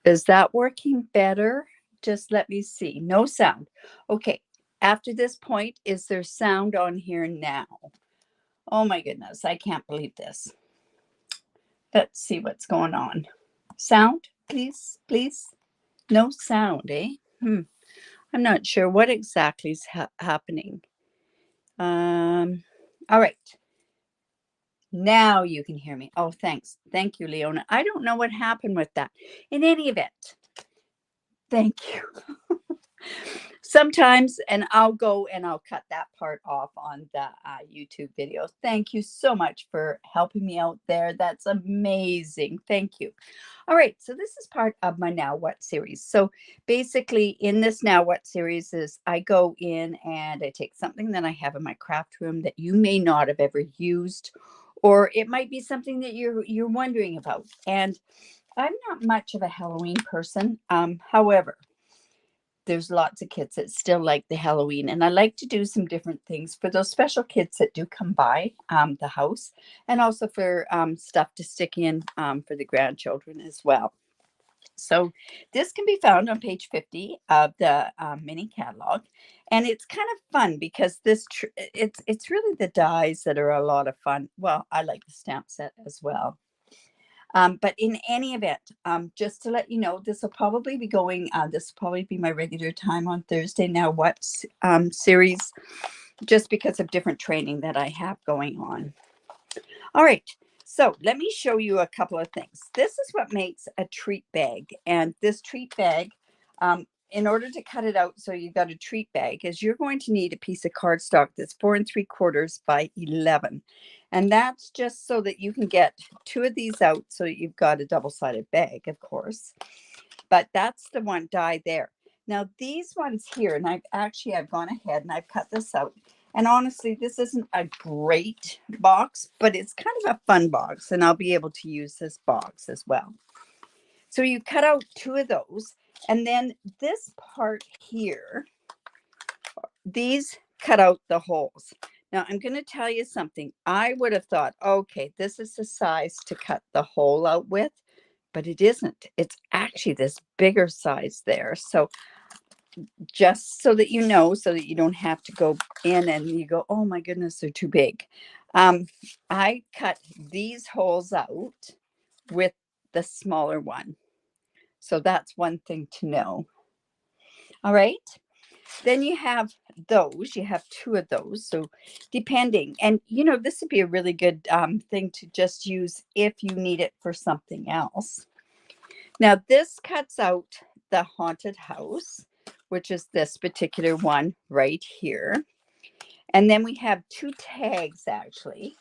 Is that working better? Just let me see. No sound. Okay. After this point, is there sound on here now? Oh my goodness. I can't believe this. Let's see what's going on. Sound, please, please. No sound, eh? I'm not sure what exactly is happening. All right. Now you can hear me. Oh, thanks. Thank you, Leona. I don't know what happened with that. In any event, thank you. Sometimes, and I'll go and I'll cut that part off on the YouTube video. Thank you so much for helping me out there. That's amazing. Thank you. All right, so this is part of my Now What series. So basically in this Now What series is I go in and I take something that I have in my craft room that you may not have ever used, or it might be something that you're wondering about. And I'm not much of a Halloween person. However, there's lots of kids that still like the Halloween, and I like to do some different things for those special kids that do come by the house, and also for stuff to stick in for the grandchildren as well. So this can be found on page 50 of the mini catalog, and it's kind of fun because it's really the dies that are a lot of fun. Well, I like the stamp set as well. But in any event, just to let you know, this will probably be going, this will probably be my regular time on Thursday Now What series, just because of different training that I have going on. All right, so let me show you a couple of things. This is what makes a treat bag. And this treat bag, in order to cut it out so you've got a treat bag, is you're going to need a piece of cardstock that's 4 3/4 by 11. And that's just so that you can get 2 of these out so you've got a double-sided bag, of course. But that's the one die there. Now these ones here, and I've gone ahead and I've cut this out. And honestly, this isn't a great box, but it's kind of a fun box, and I'll be able to use this box as well. So you cut out 2 of those, and then this part here, these cut out the holes. Now I'm going to tell you something. I would have thought, okay, this is the size to cut the hole out with, but it isn't. It's actually this bigger size there. So just so that you know, so that you don't have to go in and you go, oh my goodness, they're too big. I cut these holes out with the smaller one. So that's one thing to know. All right. Then you have those. You have 2 of those. So depending, and this would be a really good thing to just use if you need it for something else. Now this cuts out the haunted house, which is this particular one right here. And then we have 2 tags, actually.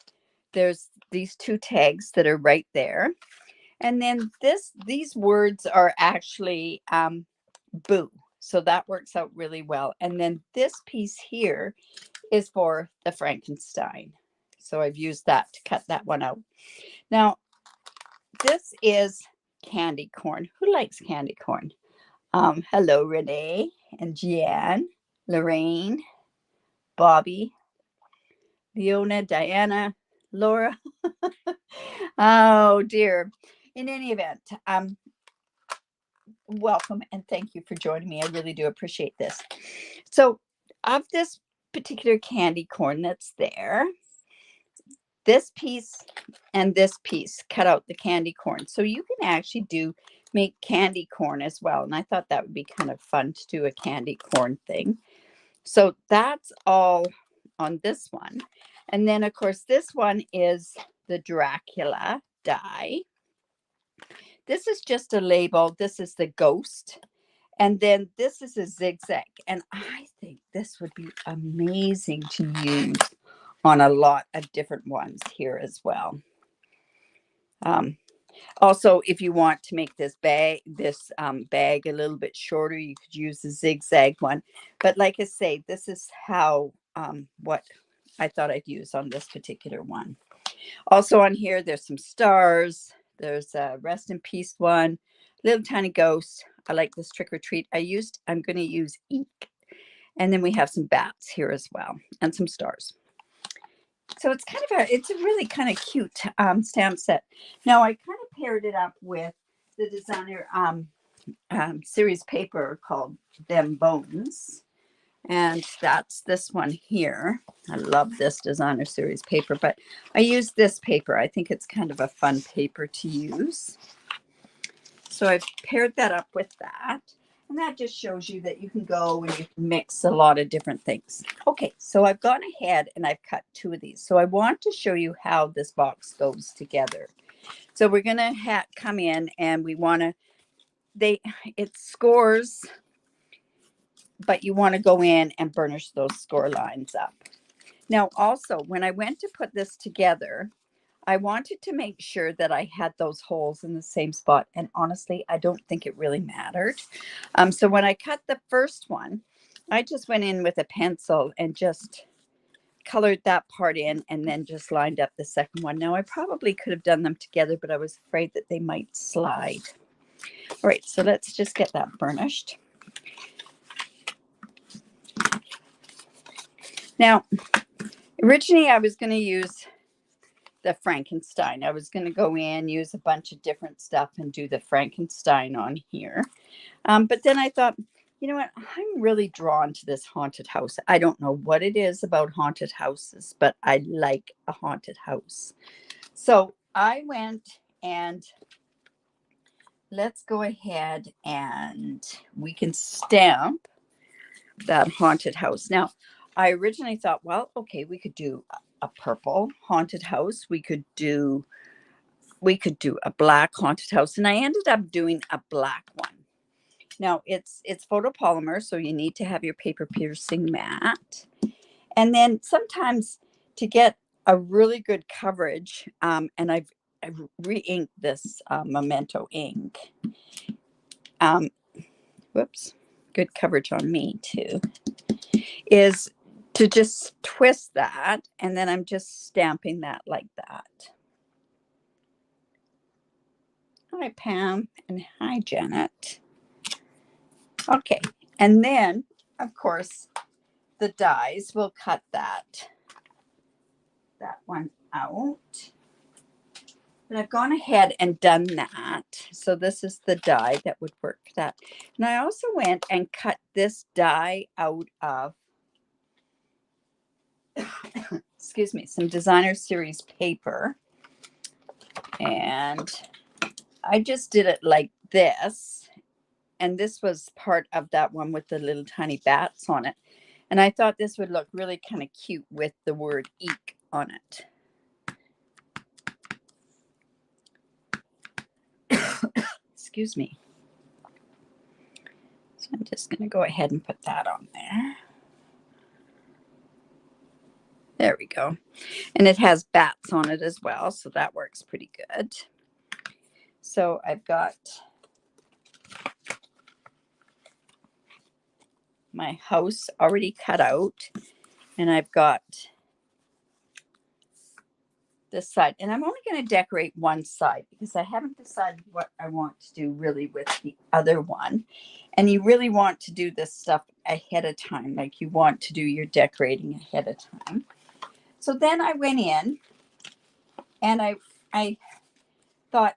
There's these 2 tags that are right there. And then these words are actually boo. So that works out really well. And then this piece here is for the Frankenstein. So I've used that to cut that one out. Now, this is candy corn. Who likes candy corn? Hello, Renee and Jeanne, Lorraine, Bobby, Leona, Diana, Laura. Oh, dear. In any event, welcome and thank you for joining me. I really do appreciate this. So, of this particular candy corn that's there, this piece and this piece cut out the candy corn. So you can actually make candy corn as well. And I thought that would be kind of fun to do a candy corn thing. So that's all on this one. And then, of course, this one is the Dracula die. This is just a label. This is the ghost. And then this is a zigzag. And I think this would be amazing to use on a lot of different ones here as well. Also, if you want to make this bag a little bit shorter, you could use the zigzag one. But like I say, this is how what I thought I'd use on this particular one. Also on here, there's some stars. There's a rest in peace one, little tiny ghost. I like this trick or treat. I'm going to use eek. And then we have some bats here as well, and some stars. So it's a really kind of cute stamp set. Now I kind of paired it up with the designer series paper called Them Bones. And that's this one here. I love this designer series paper, but I use this paper. I think it's kind of a fun paper to use. So I've paired that up with that. And that just shows you that you can go and you can mix a lot of different things. Okay, so I've gone ahead and I've cut 2 of these. So I want to show you how this box goes together. So we're going to come in and we want to, it scores, but you want to go in and burnish those score lines up. Now, also, when I went to put this together, I wanted to make sure that I had those holes in the same spot. And honestly, I don't think it really mattered. So when I cut the first one, I just went in with a pencil and just colored that part in and then just lined up the second one. Now, I probably could have done them together, but I was afraid that they might slide. All right, so let's just get that burnished. Now, originally I was going to use the Frankenstein. I was going to go in, use a bunch of different stuff and do the Frankenstein on here. But then I thought, you know what? I'm really drawn to this haunted house. I don't know what it is about haunted houses, but I like a haunted house. So I went and let's go ahead and we can stamp that haunted house. Now, I originally thought, well, okay, we could do a purple haunted house. We could do a black haunted house. And I ended up doing a black one. Now it's photopolymer, so you need to have your paper piercing mat. And then sometimes to get a really good coverage, and I've re-inked this Memento ink. Whoops, good coverage on me too. Is to just twist that, and then I'm just stamping that like that. Hi, Pam, and hi, Janet. Okay, and then, of course, the dies will cut that one out. But I've gone ahead and done that. So this is the die that would work that. And I also went and cut this die out of, excuse me, some designer series paper. And I just did it like this. And this was part of that one with the little tiny bats on it. And I thought this would look really kind of cute with the word eek on it. Excuse me. So I'm just going to go ahead and put that on there. There we go. And it has bats on it as well, so that works pretty good. So I've got my house already cut out, and I've got this side. And I'm only going to decorate one side because I haven't decided what I want to do really with the other one. And you really want to do this stuff ahead of time, like you want to do your decorating ahead of time. So then I went in and I thought,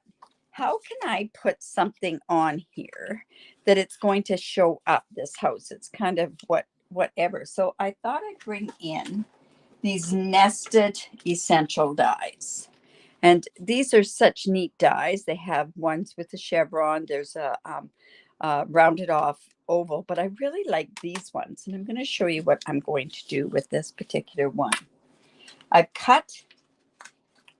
how can I put something on here that it's going to show up this house? It's kind of whatever. So I thought I'd bring in these nested essential dies. And these are such neat dies. They have ones with a chevron. There's a rounded off oval, but I really like these ones. And I'm going to show you what I'm going to do with this particular one. I've cut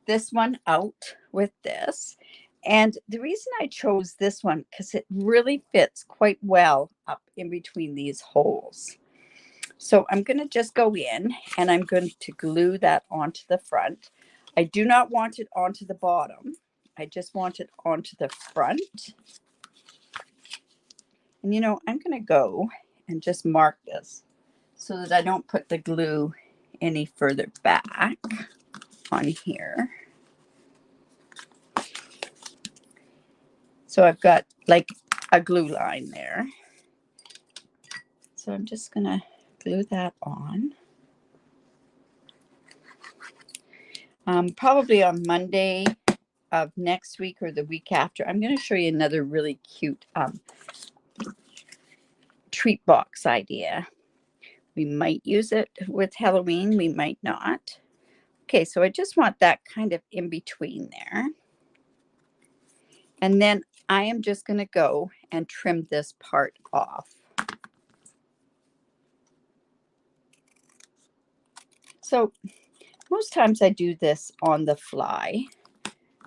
this one out with this. And the reason I chose this one, because it really fits quite well up in between these holes. So I'm going to just go in and I'm going to glue that onto the front. I do not want it onto the bottom. I just want it onto the front. And you know, I'm going to go and just mark this so that I don't put the glue any further back on here. So I've got like a glue line there. So I'm just going to glue that on. Probably on Monday of next week or the week after, I'm going to show you another really cute treat box idea. We might use it with Halloween. We might not. Okay, so I just want that kind of in between there. And then I am just going to go and trim this part off. So most times I do this on the fly.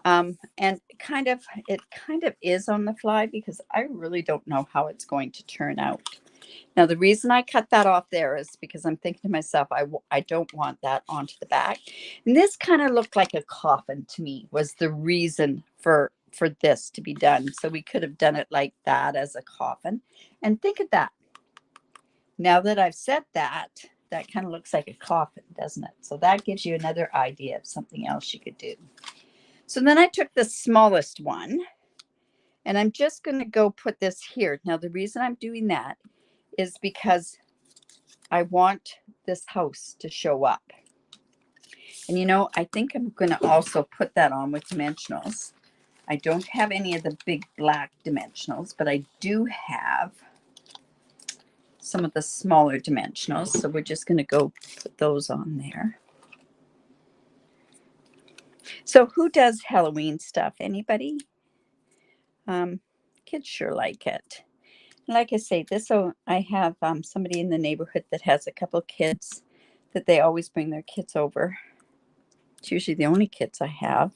And it kind of is on the fly because I really don't know how it's going to turn out. Now, the reason I cut that off there is because I'm thinking to myself, I don't want that onto the back. And this kind of looked like a coffin to me, was the reason for this to be done. So we could have done it like that as a coffin. And think of that. Now that I've said that, that kind of looks like a coffin, doesn't it? So that gives you another idea of something else you could do. So then I took the smallest one and I'm just going to go put this here. Now, the reason I'm doing that is because I want this house to show up. And you know, I think I'm going to also put that on with dimensionals. I don't have any of the big black dimensionals, but I do have some of the smaller dimensionals. So we're just going to go put those on there. So who does Halloween stuff? Anybody? Kids sure like it. Like I say, I have somebody in the neighborhood that has a couple kids that they always bring their kids over. It's usually the only kids I have.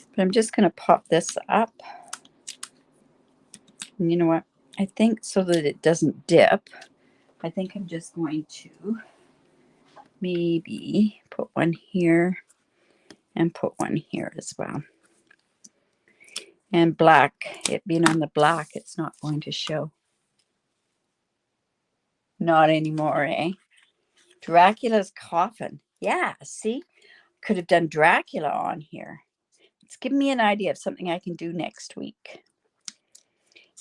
But I'm just going to pop this up. And you know what? I think so that it doesn't dip, I think I'm just going to maybe put one here and put one here as well. And black, it being on the black, it's not going to show. Not anymore, eh? Dracula's coffin. Yeah, see? Could have done Dracula on here. It's giving me an idea of something I can do next week.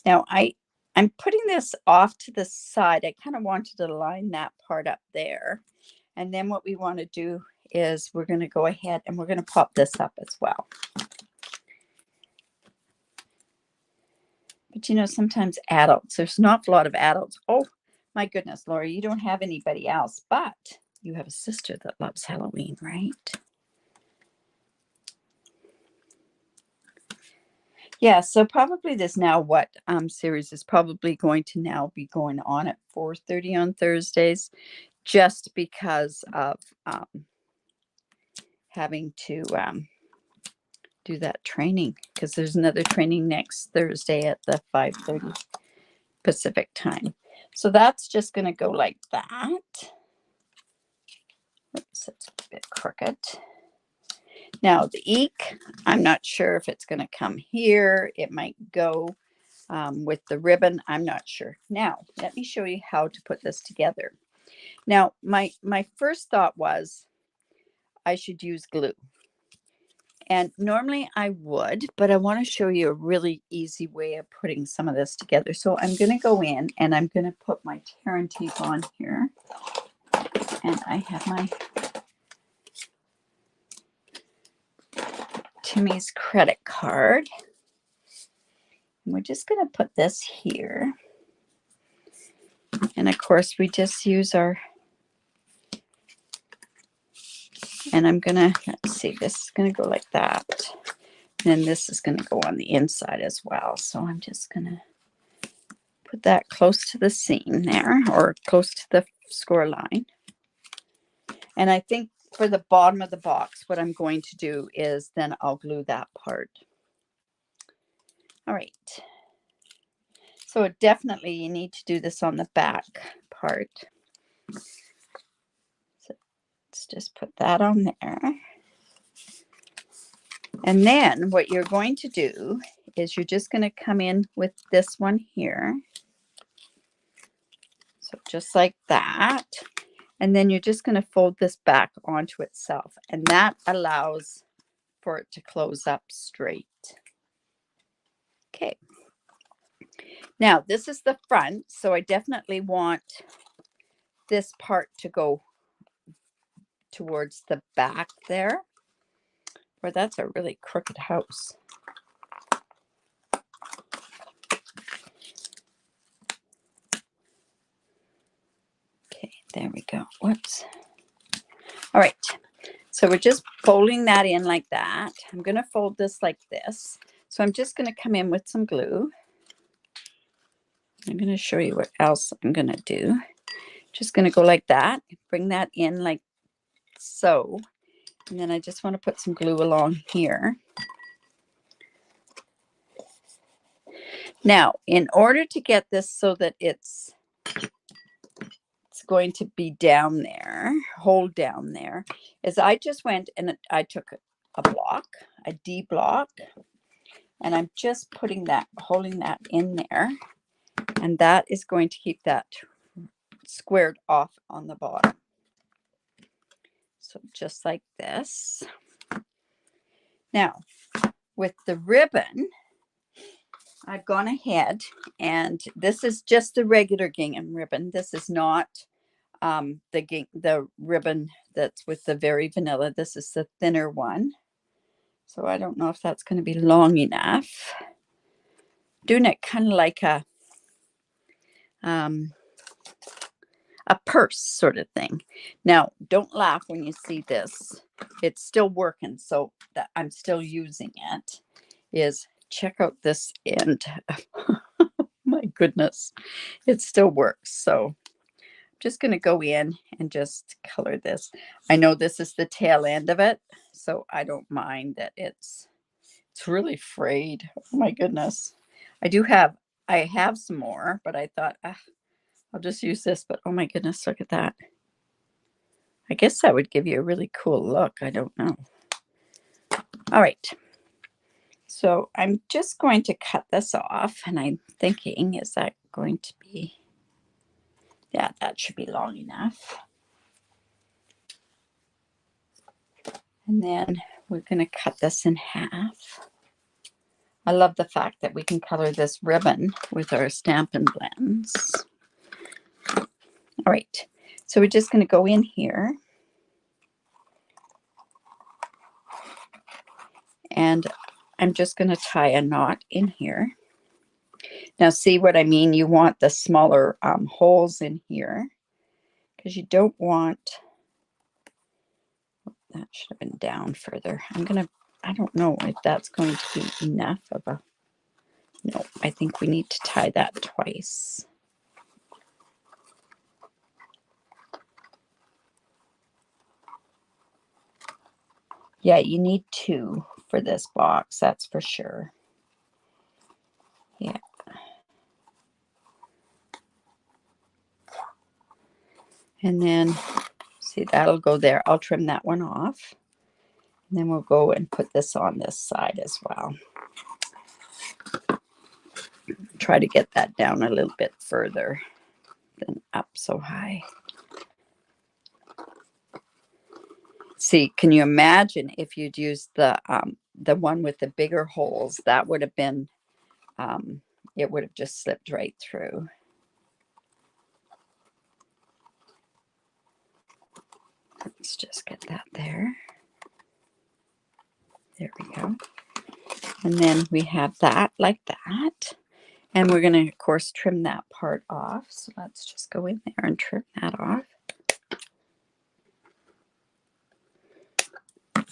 Now, I'm putting this off to the side. I kind of wanted to line that part up there. And then what we want to do is we're going to go ahead and we're going to pop this up as well. But you know, sometimes adults, there's not a lot of adults. Oh, my goodness, Laura, you don't have anybody else, but you have a sister that loves Halloween, right? Yeah, so probably this Now What series is probably going to now be going on at 4:30 on Thursdays, just because of having to do that training, because there's another training next Thursday at the 5:30 Pacific time. So that's just going to go like that. Oops, it's a bit crooked. Now the eek, I'm not sure if it's going to come here. It might go with the ribbon. I'm not sure. Now, let me show you how to put this together. Now, my first thought was I should use glue. And normally I would, but I want to show you a really easy way of putting some of this together. So I'm going to go in and I'm going to put my tear and tape on here. And I have my Timmy's credit card. And we're just going to put this here. And of course, we just use our, and I'm going to, let's see, this is going to go like that. And then this is going to go on the inside as well. So I'm just going to put that close to the seam there, or close to the score line. And I think for the bottom of the box, what I'm going to do is then I'll glue that part. All right. So definitely you need to do this on the back part. So let's just put that on there. And then what you're going to do is you're just going to come in with this one here. So just like that. And then you're just going to fold this back onto itself. And that allows for it to close up straight. Okay. Now, this is the front. So I definitely want this part to go towards the back there. Or that's a really crooked house. Okay, there we go. Whoops. All right. So we're just folding that in like that. I'm going to fold this like this. So I'm just going to come in with some glue. I'm going to show you what else I'm going to do. Just going to go like that. Bring that in like so. And then I just want to put some glue along here. Now, in order to get this so that it's going to be down there, hold down there, is I just went and I took a block, a D block, and I'm just putting that, holding that in there. And that is going to keep that squared off on the bottom. So just like this. Now, with the ribbon, I've gone ahead, and this is just the regular gingham ribbon. This is not the ribbon that's with the very vanilla. This is the thinner one. So I don't know if that's going to be long enough. Doing it kind of like a purse sort of thing. Now, don't laugh when you see this. It's still working, so that I'm still using it. Is check out this end. My goodness, it still works. So I'm just going to go in and just color this. I know this is the tail end of it, so I don't mind that it's really frayed. Oh my goodness. I have some more, but I thought I'll just use this. But oh my goodness, look at that. I guess that would give you a really cool look. I don't know. All right. So I'm just going to cut this off, and I'm thinking, is that going to be, yeah, that should be long enough. And then we're going to cut this in half. I love the fact that we can color this ribbon with our Stampin' blends. All right, so we're just going to go in here. And I'm just going to tie a knot in here. Now, see what I mean? You want the smaller holes in here because you don't want, that should have been down further. I don't know if that's going to be enough of a, no, I think we need to tie that twice. Yeah, you need 2 for this box, that's for sure. Yeah. And then, see, that'll go there. I'll trim that one off. And then we'll go and put this on this side as well. Try to get that down a little bit further than up so high. See, can you imagine if you'd used the one with the bigger holes? That would have been, it would have just slipped right through. Let's just get that there. There we go. And then we have that like that. And we're going to, of course, trim that part off. So let's just go in there and trim that off.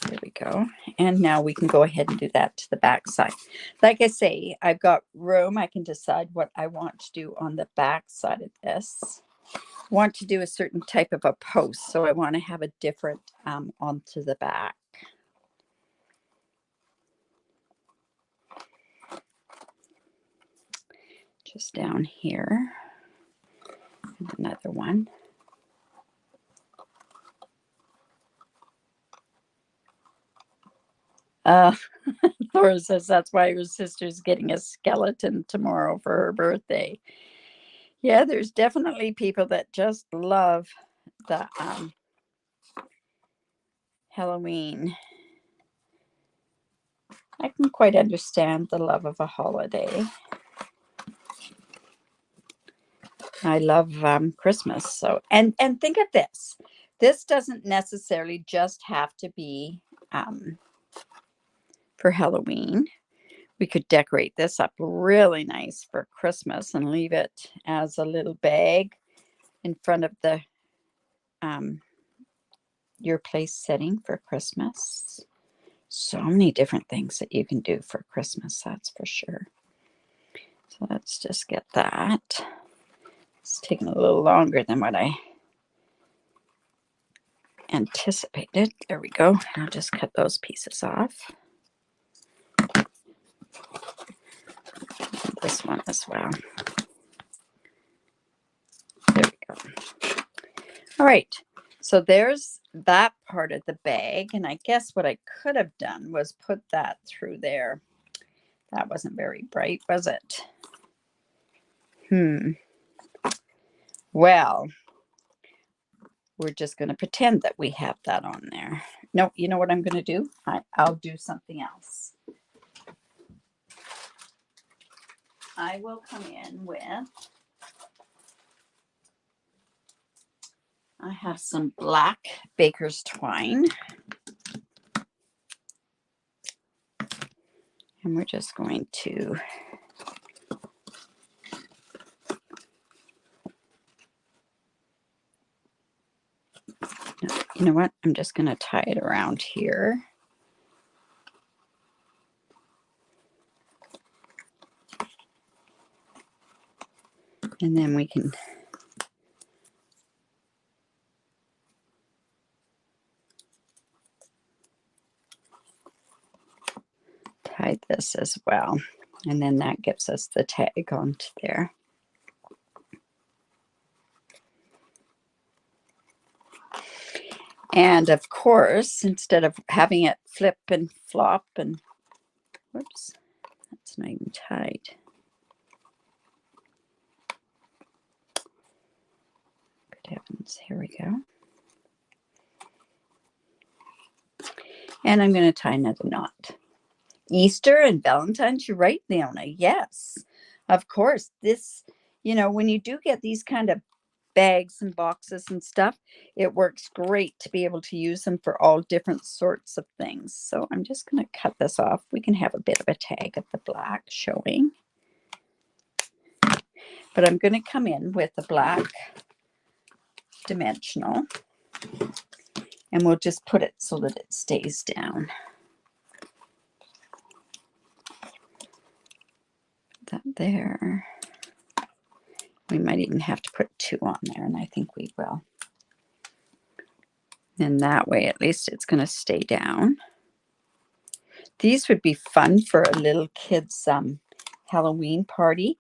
There we go. And now we can go ahead and do that to the back side. Like I say, I've got room. I can decide what I want to do on the back side of this. I want to do a certain type of a post. So I want to have a different onto the back. Just down here. And another one. Laura says that's why her sister's getting a skeleton tomorrow for her birthday. Yeah, there's definitely people that just love the Halloween. I can quite understand the love of a holiday. I love Christmas. So, and think of this. This doesn't necessarily just have to be for Halloween. We could decorate this up really nice for Christmas and leave it as a little bag in front of the your place setting for Christmas. So many different things that you can do for Christmas, that's for sure. So let's just get that. It's taking a little longer than what I anticipated. There we go. I'll just cut those pieces off. This one as well. There we go. All right. So there's that part of the bag. And I guess what I could have done was put that through there. That wasn't very bright, was it? Well, we're just going to pretend that we have that on there. No, you know what I'm going to do? I'll do something else. I will come in with, I have some black baker's twine. And we're just going to you know what? I'm just going to tie it around here. And then we can tie this as well. And then that gives us the tag onto there. And of course, instead of having it flip and flop and, whoops, that's not even tied. Good heavens, here we go. And I'm going to tie another knot. Easter and Valentine's, you're right, Leona. Yes, of course. This, you know, when you do get these kind of bags and boxes and stuff, it works great to be able to use them for all different sorts of things. So I'm just going to cut this off. We can have a bit of a tag of the black showing. But I'm going to come in with the black dimensional. And we'll just put it so that it stays down. That there. We might even have to put 2 on there, and I think we will. And that way, at least it's going to stay down. These would be fun for a little kid's Halloween party.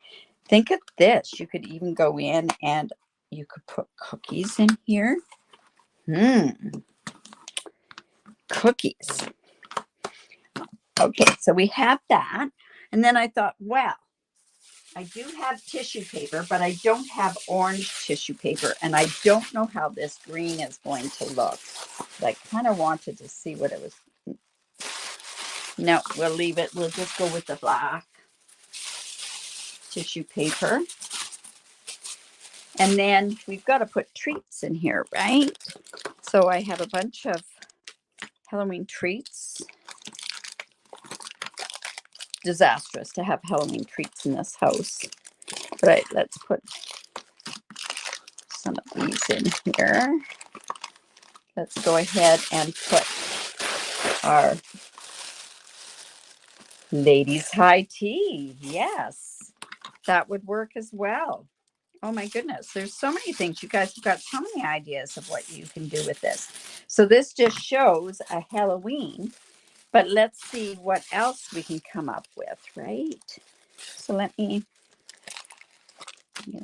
Think of this. You could even go in and you could put cookies in here. Cookies. Okay, so we have that. And then I thought, well, I do have tissue paper, but I don't have orange tissue paper. And I don't know how this green is going to look. But I kind of wanted to see what it was. No, we'll leave it. We'll just go with the black tissue paper. And then we've got to put treats in here, right? So I have a bunch of Halloween treats. Disastrous to have Halloween treats in this house. Right, let's put some of these in here. Let's go ahead and put our ladies' high tea. Yes, that would work as well. Oh my goodness, there's so many things. You guys have got so many ideas of what you can do with this. So this just shows a Halloween, but let's see what else we can come up with, right? So I'm going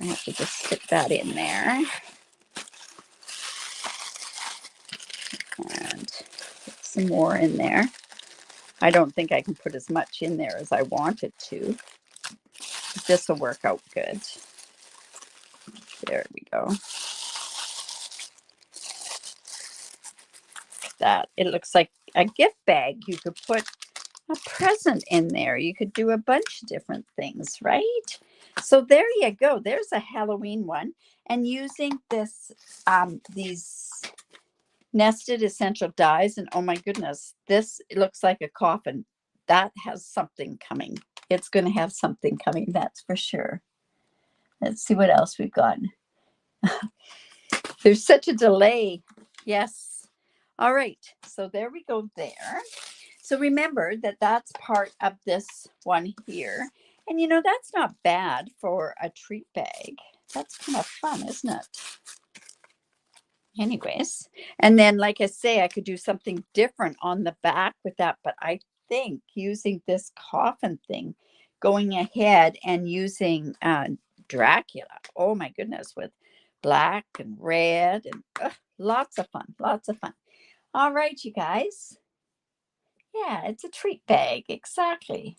to have to just stick that in there. And put some more in there. I don't think I can put as much in there as I wanted to. This will work out good. There we go. That it looks like a gift bag. You could put a present in there. You could do a bunch of different things, right? So there you go. There's a Halloween one. And using this, these nested essential dies. And oh my goodness, this looks like a coffin. That has something coming. It's going to have something coming, that's for sure. Let's see what else we've got. There's such a delay. Yes. All right. So there we go there. So remember that that's part of this one here. And you know, that's not bad for a treat bag. That's kind of fun, isn't it? Anyways, and then like I say, I could do something different on the back with that, but I think using this coffin thing, going ahead and using Dracula, oh my goodness, with black and red and lots of fun, lots of fun. All right, you guys. Yeah, it's a treat bag, exactly.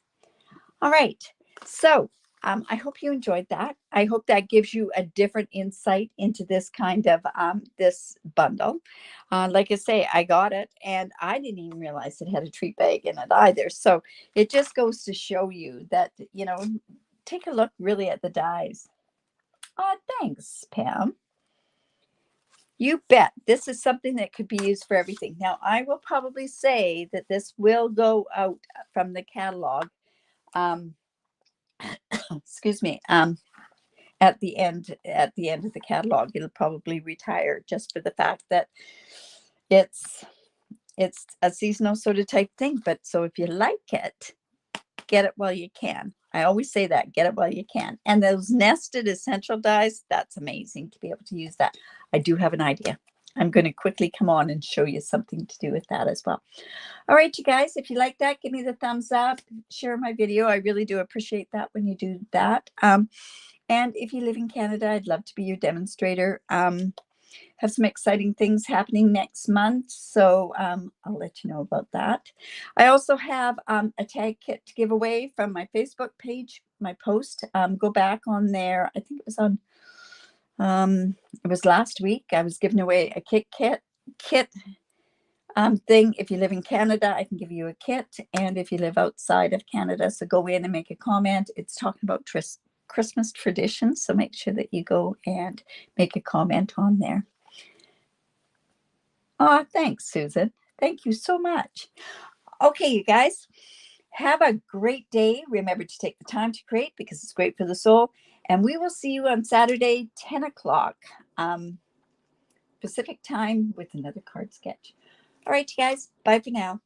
All right, so I hope you enjoyed that. I hope that gives you a different insight into this kind of this bundle. Like I say, I got it and I didn't even realize it had a treat bag in it either. So it just goes to show you that, you know, take a look really at the dies. Oh, thanks, Pam. You bet. This is something that could be used for everything. Now, I will probably say that this will go out from the catalog. Excuse me. At the end of the catalog, it'll probably retire just for the fact that it's a seasonal sort of type thing. But so if you like it, get it while you can. I always say that, get it while you can. And those nested essential dies, that's amazing to be able to use that. I do have an idea. I'm going to quickly come on and show you something to do with that as well. All right, you guys, if you like that, give me the thumbs up, share my video. I really do appreciate that when you do that. And if you live in Canada, I'd love to be your demonstrator. Have some exciting things happening next month, so I'll let you know about that. I also have a tag kit to give away from my Facebook page, my post. Go back on there. I think it was on, it was last week. I was giving away a kit thing. If you live in Canada, I can give you a kit. And if you live outside of Canada, so go in and make a comment. It's talking about Christmas traditions, so make sure that you go and make a comment on there. Oh, thanks, Susan. Thank you so much. Okay, you guys, have a great day. Remember to take the time to create because it's great for the soul. And we will see you on Saturday, 10 o'clock Pacific time with another card sketch. All right, you guys, bye for now.